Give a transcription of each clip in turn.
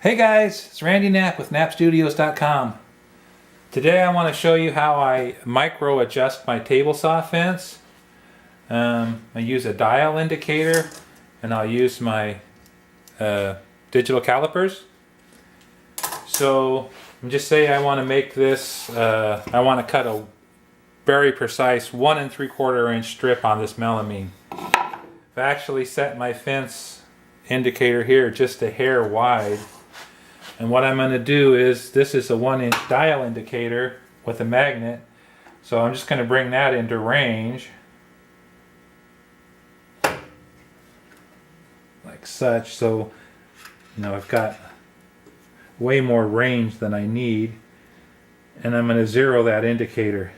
Hey guys, it's Randy Knapp with KnappStudios.com. Today I want to show you how I micro adjust my table saw fence. I use a dial indicator and I'll use my digital calipers. So just say I want to make this, I want to cut a very precise 1 3/4 inch strip on this melamine. I've actually set my fence indicator here just a hair wide. And what I'm going to do is, this is a 1 inch dial indicator with a magnet. So I'm just going to bring that into range. Like such. So, I've got way more range than I need. And I'm going to zero that indicator.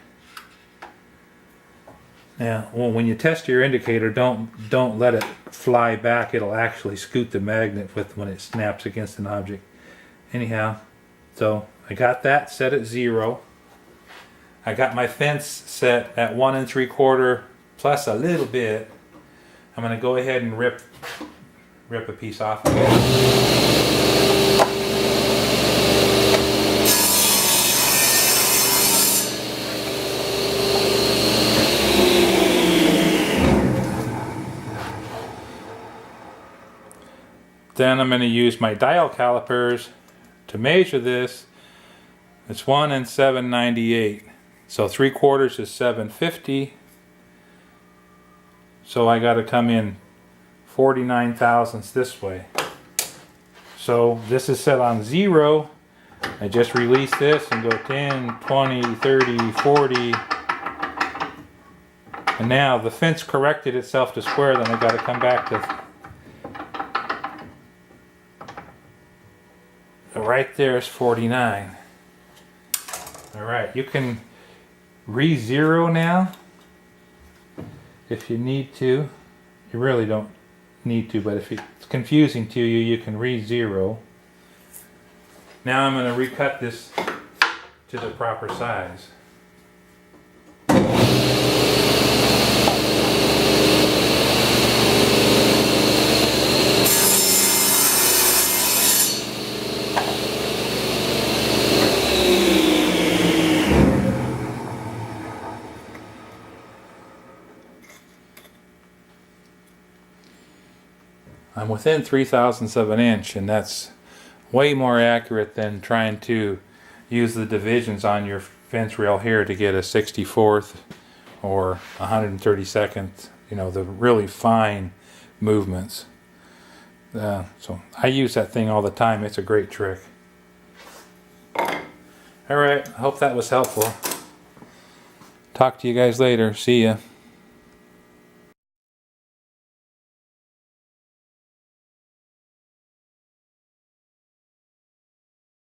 Now, when you test your indicator, don't let it fly back. It'll actually scoot the magnet when it snaps against an object. Anyhow, so I got that set at 0. I got my fence set at 1 3/4 plus a little bit. I'm going to go ahead and rip a piece off of it. Then I'm going to use my dial calipers to measure this. It's 1 7/98. So 3/4 is 750. So I got to come in 49 thousandths this way. So this is set on 0. I just release this and go 10, 20, 30, 40. And now the fence corrected itself to square, then I got to come back to right there is 49. Alright, you can re-zero now if you need to. You really don't need to, but if it's confusing to you, you can re-zero. Now I'm going to recut this to the proper size. I'm within 3/1000ths of an inch, and that's way more accurate than trying to use the divisions on your fence rail here to get a 64th or 132nd, the really fine movements. So I use that thing all the time. It's a great trick. Alright, I hope that was helpful. Talk to you guys later. See ya.